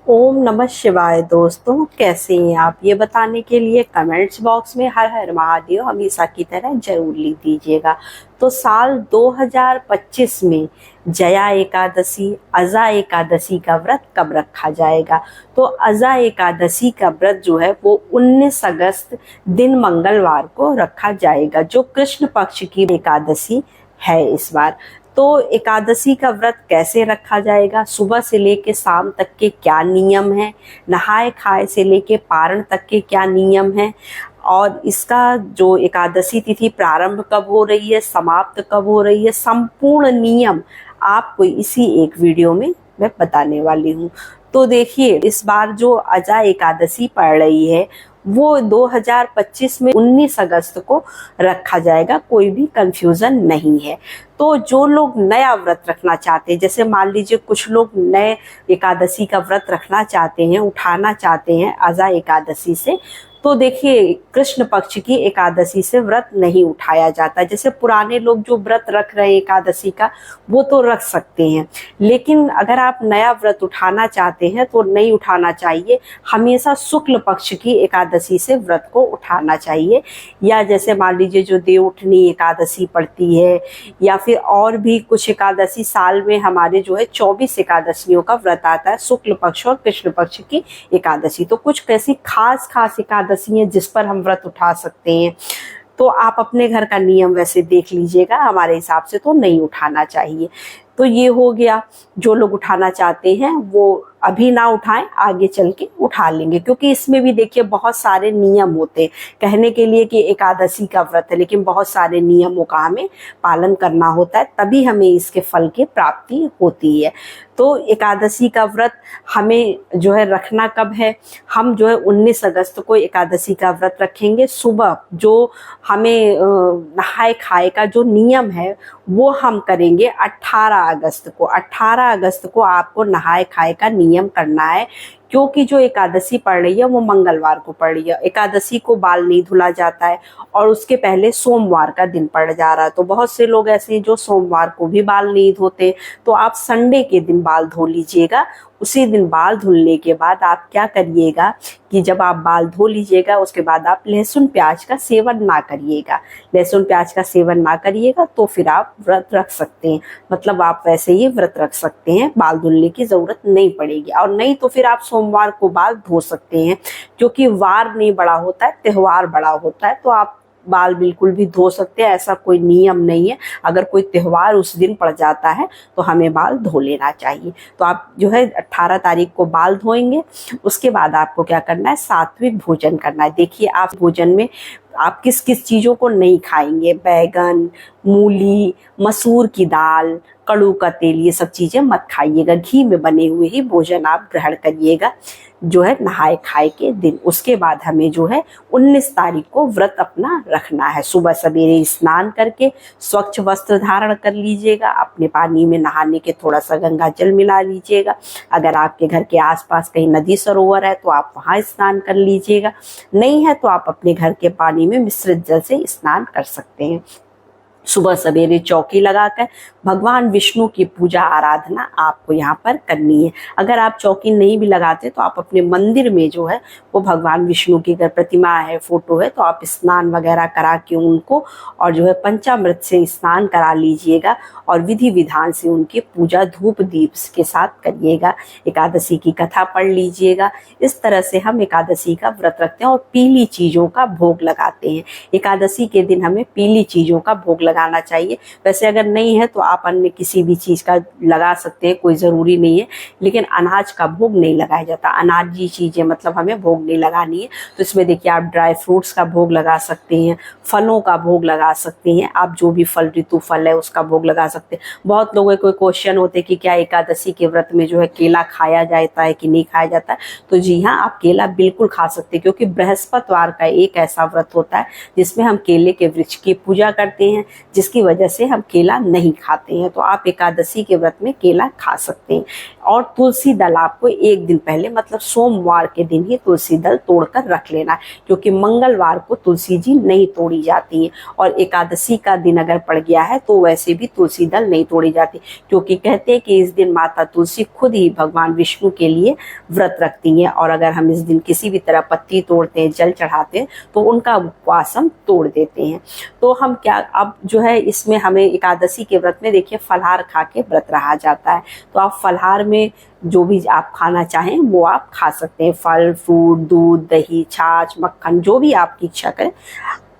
ओम नमः शिवाय। दोस्तों, कैसे हैं आप? ये बताने के लिए कमेंट्स बॉक्स में हर हर महादेव हमेशा की तरह जरूर लिख दीजिएगा। तो साल 2025 में जया एकादशी, अजा एकादशी का व्रत कब रखा जाएगा? तो अजा एकादशी का व्रत जो है वो 19 अगस्त दिन मंगलवार को रखा जाएगा, जो कृष्ण पक्ष की एकादशी है इस बार। तो एकादशी का व्रत कैसे रखा जाएगा, सुबह से लेके शाम तक के क्या नियम है, नहाए खाए से लेके पारण तक के क्या नियम है, और इसका जो एकादशी तिथि प्रारंभ कब हो रही है, समाप्त कब हो रही है, संपूर्ण नियम आपको इसी एक वीडियो में मैं बताने वाली हूँ। तो देखिए, इस बार जो अजा एकादशी पड़ रही है वो 2025 में 19 अगस्त को रखा जाएगा, कोई भी कंफ्यूजन नहीं है। तो जो लोग नया व्रत रखना चाहते हैं, जैसे मान लीजिए कुछ लोग नए एकादशी का व्रत रखना चाहते हैं, उठाना चाहते हैं अजा एकादशी से, तो देखिए कृष्ण पक्ष की एकादशी से व्रत नहीं उठाया जाता। जैसे पुराने लोग जो व्रत रख रहे हैं एकादशी का, वो तो रख सकते हैं, लेकिन अगर आप नया व्रत उठाना चाहते हैं तो नहीं उठाना चाहिए। हमेशा शुक्ल पक्ष की एकादशी से व्रत को उठाना चाहिए। या जैसे मान लीजिए जो देवउठनी एकादशी पड़ती है, या फिर और भी कुछ एकादशी, साल में हमारे जो है 24 एकादशियों का व्रत आता है, शुक्ल पक्ष और कृष्ण पक्ष की एकादशी। तो कुछ कैसी खास एकादशी है जिस पर हम व्रत उठा सकते हैं। तो आप अपने घर का नियम वैसे देख लीजिएगा, हमारे हिसाब से तो नहीं उठाना चाहिए। तो ये हो गया, जो लोग उठाना चाहते हैं वो अभी ना उठाएं, आगे चल के उठा लेंगे, क्योंकि इसमें भी देखिए बहुत सारे नियम होते हैं। कहने के लिए कि एकादशी का व्रत है, लेकिन बहुत सारे नियमों का हमें पालन करना होता है, तभी हमें इसके फल की प्राप्ति होती है। तो एकादशी का व्रत हमें जो है रखना कब है, हम जो है 19 अगस्त को एकादशी का व्रत रखेंगे। सुबह जो हमें नहाए खाए का जो नियम है वो हम करेंगे 18 अगस्त को। 18 अगस्त को आपको नहाए खाए का नियम करना है, क्योंकि जो एकादशी पड़ रही है वो मंगलवार को पड़ रही है। एकादशी को बाल नहीं धुला जाता है, और उसके पहले सोमवार का दिन पड़ जा रहा है। तो बहुत से लोग ऐसे हैं जो सोमवार को भी बाल नहीं धोते, तो आप संडे के दिन बाल धो लीजिएगा। उसी दिन बाल धुलने के बाद आप क्या करिएगा कि जब आप बाल धो लीजिएगा उसके बाद आप लहसुन प्याज का सेवन ना करिएगा। लहसुन प्याज का सेवन ना करिएगा तो फिर आप व्रत रख सकते हैं, मतलब आप वैसे ही व्रत रख सकते हैं, बाल धुलने की जरूरत नहीं पड़ेगी। और नहीं तो फिर आप सोमवार को बाल धो सकते हैं, क्योंकि वार नहीं बड़ा होता है, त्योहार बड़ा होता है, तो आप बाल बिल्कुल भी धो सकते हैं, ऐसा कोई नियम नहीं है। अगर कोई त्योहार उस दिन पड़ जाता है तो हमें बाल धो लेना चाहिए। तो आप जो है 18 तारीख को बाल धोएंगे। उसके बाद आपको क्या करना है, सात्विक भोजन करना है। देखिए, आप भोजन में आप किस किस चीज़ों को नहीं खाएंगे, बैगन, मूली, मसूर की दाल, कड़ू का तेल, ये सब चीज़ें मत खाइएगा। घी में बने हुए ही भोजन आप ग्रहण करिएगा जो है नहाए खाए के दिन। उसके बाद हमें जो है 19 तारीख को व्रत अपना रखना है। सुबह सवेरे स्नान करके स्वच्छ वस्त्र धारण कर लीजिएगा, अपने पानी में नहाने के थोड़ा सा गंगा जल मिला लीजिएगा। अगर आपके घर के आसपास कहीं नदी सरोवर है तो आप वहाँ स्नान कर लीजिएगा, नहीं है तो आप अपने घर के पानी में मिश्रित जल से स्नान कर सकते हैं। सुबह सवेरे चौकी लगाकर भगवान विष्णु की पूजा आराधना आपको यहाँ पर करनी है। अगर आप चौकी नहीं भी लगाते तो आप अपने मंदिर में जो है वो भगवान विष्णु की अगर प्रतिमा है, फोटो है, तो आप स्नान वगैरह करा के उनको और जो है पंचामृत से स्नान करा लीजिएगा और विधि विधान से उनकी पूजा धूप दीप के साथ करिएगा। एकादशी की कथा पढ़ लीजिएगा। इस तरह से हम एकादशी का व्रत रखते हैं और पीली चीज़ों का भोग लगाते हैं। एकादशी के दिन हमें पीली चीज़ों का भोग लगाना चाहिए। वैसे अगर नहीं है तो आप अन्य किसी भी चीज़ का लगा सकते हैं, कोई ज़रूरी नहीं है, लेकिन अनाज का भोग नहीं लगाया जाता। अनाजी चीज़ें मतलब हमें भोग नहीं लगानी है। तो इसमें देखिए, आप ड्राई फ्रूट्स का भोग लगा सकते हैं, फलों का भोग लगा सकते हैं, आप जो भी फल ऋतु फल है उसका भोग लगा सकते हैं। बहुत लोगों को क्वेश्चन होते हैं कि क्या एकादशी के व्रत में जो है केला खाया जाता है कि नहीं खाया जाता है। तो जी हाँ, आप केला बिल्कुल खा सकते हैं, क्योंकि बृहस्पतिवार का एक ऐसा व्रत होता है जिसमें हम केले के वृक्ष की पूजा करते हैं। जिसकी वजह से हम केला नहीं खाते हैं। तो आप एकादशी के व्रत में केला खा सकते हैं। और तुलसी दल आपको एक दिन पहले मतलब सोमवार के दिन ही तुलसी दल तोड़कर रख लेना है, क्योंकि मंगलवार को तुलसी जी नहीं तोड़ी जाती है। और एकादशी का दिन अगर पड़ गया है तो वैसे भी तुलसी दल नहीं तोड़ी जाती, क्योंकि कहते हैं कि इस दिन माता तुलसी खुद ही भगवान विष्णु के लिए व्रत रखती हैं। और अगर हम इस दिन किसी भी तरह पत्ती तोड़ते हैं, जल चढ़ाते हैं, तो उनका उपवास हम तोड़ देते हैं। तो हम क्या अब जो है इसमें हमें एकादशी के व्रत में देखिए फलाहार खा के व्रत रहा जाता है। तो आप फलाहार में जो भी आप खाना चाहें वो आप खा सकते हैं। फल, फ्रूट, दूध, दही, छाछ, मक्खन, जो भी आपकी इच्छा करें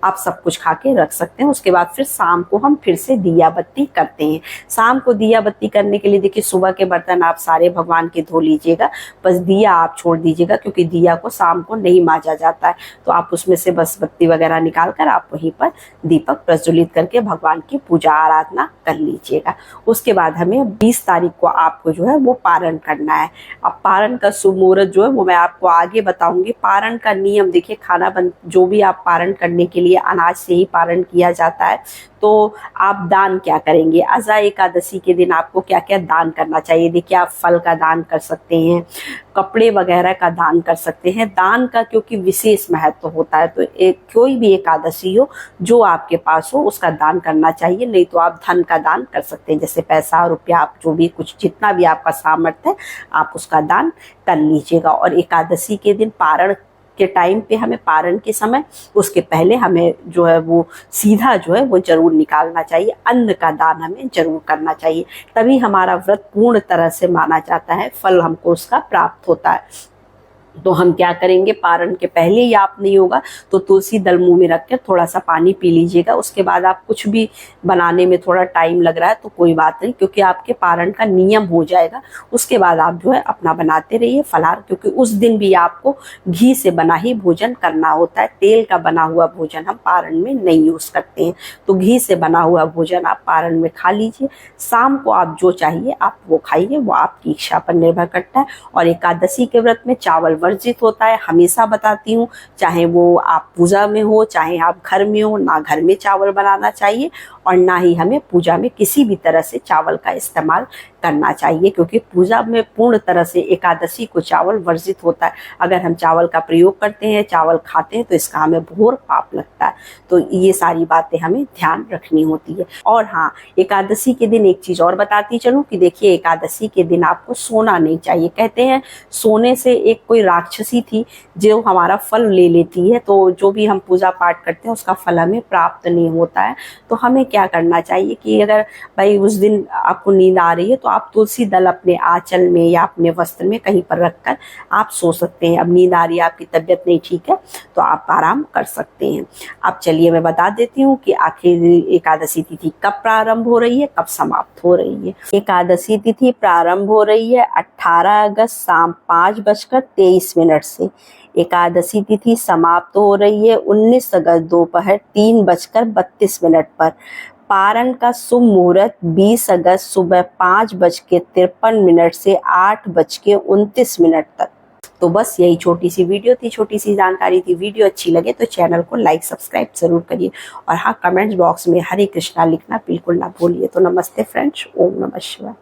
आप सब कुछ खा के रख सकते हैं। उसके बाद फिर शाम को हम फिर से दिया बत्ती करते हैं। शाम को दिया बत्ती करने के लिए देखिए सुबह के बर्तन आप सारे भगवान के धो लीजिएगा, बस दिया आप छोड़ दीजिएगा, क्योंकि दिया को शाम को नहीं मांजा जाता है। तो आप उसमें से बस बत्ती वगैरह निकाल कर आप वहीं पर दीपक प्रज्वलित करके भगवान की पूजा आराधना कर लीजिएगा। उसके बाद हमें 20 तारीख को आपको जो है वो पारण करना है। अब पारण का शुभ मुहूर्त जो है वो मैं आपको आगे बताऊंगी। पारण का नियम देखिए, खाना बन जो भी आप पारण करने के लिए अनाज से ही पारण किया जाता है। तो आप दान क्या करेंगे, अज़ा एकादशी के दिन आपको क्या क्या दान करना चाहिए। देखिए आप फल का दान कर सकते हैं, कपड़े वगैरह का दान कर सकते हैं। दान का क्योंकि विशेष महत्व होता है, तो कोई भी एकादशी हो जो आपके पास हो उसका दान करना चाहिए। नहीं तो आप धन का दान कर सकते हैं, जैसे पैसा, रुपया, आप जो भी कुछ जितना भी आपका सामर्थ्य है आप उसका दान कर लीजिएगा। और एकादशी के दिन पारण के टाइम पे हमें पारण के समय उसके पहले हमें जो है वो सीधा जो है वो जरूर निकालना चाहिए। अन्न का दान हमें जरूर करना चाहिए, तभी हमारा व्रत पूर्ण तरह से माना जाता है, फल हमको उसका प्राप्त होता है। तो हम क्या करेंगे, पारण के पहले ही आप नहीं होगा तो तुलसी दल मुंह में रख कर थोड़ा सा पानी पी लीजिएगा। उसके बाद आप कुछ भी बनाने में थोड़ा टाइम लग रहा है तो कोई बात नहीं, क्योंकि आपके पारण का नियम हो जाएगा। उसके बाद आप जो है अपना बनाते रहिए फलाहार, क्योंकि उस दिन भी आपको घी से बना ही भोजन करना होता है। तेल का बना हुआ भोजन हम पारण में नहीं यूज करते हैं। तो घी से बना हुआ भोजन आप पारण में खा लीजिए। शाम को आप जो चाहिए आप वो खाइए, वो आपकी इच्छा पर निर्भर करता है। और एकादशी के व्रत में चावल वर्जित होता है, हमेशा बताती हूँ, चाहे वो आप पूजा में हो चाहे आप घर में हो, ना घर में चावल बनाना चाहिए और ना ही हमें पूजा में किसी भी तरह से चावल का इस्तेमाल करना चाहिए, क्योंकि पूजा में पूर्ण तरह से एकादशी को चावल वर्जित होता है। अगर हम चावल का प्रयोग करते हैं, चावल खाते हैं, तो इसका हमें घोर पाप लगता है। तो ये सारी बातें हमें ध्यान रखनी होती है। और हाँ, एकादशी के दिन एक चीज और बताती चलूं कि देखिए एकादशी के दिन आपको सोना नहीं चाहिए। कहते हैं सोने से एक कोई राक्षसी थी जो हमारा फल ले लेती है, तो जो भी हम पूजा पाठ करते हैं उसका फल हमें प्राप्त नहीं होता है। तो हमें क्या करना चाहिए कि अगर भाई उस दिन आपको नींद आ रही है तो आप तुलसी दल अपने आंचल में या अपने वस्त्र में कहीं पर रखकर आप सो सकते हैं। अब नींद आ रही है, आपकी तबीयत नहीं ठीक है तो आप आराम कर सकते हैं। अब चलिए मैं बता देती हूँ कि आखिर एकादशी तिथि कब प्रारंभ हो रही है, कब समाप्त हो रही है। एकादशी तिथि प्रारंभ हो रही है 18 अगस्त शाम 5:23 से। एकादशी तिथि समाप्त हो रही है 19 अगस्त दोपहर 3:32 पर। पारण का शुभ मुहूर्त 20 अगस्त सुबह 5:53 से 8:29 तक। तो बस यही छोटी सी वीडियो थी, छोटी सी जानकारी थी। वीडियो अच्छी लगे तो चैनल को लाइक सब्सक्राइब जरूर करिए। और हाँ, कमेंट्स बॉक्स में हरे कृष्णा लिखना बिल्कुल ना भूलिए। तो नमस्ते फ्रेंड्स, ओम नमः शिवाय।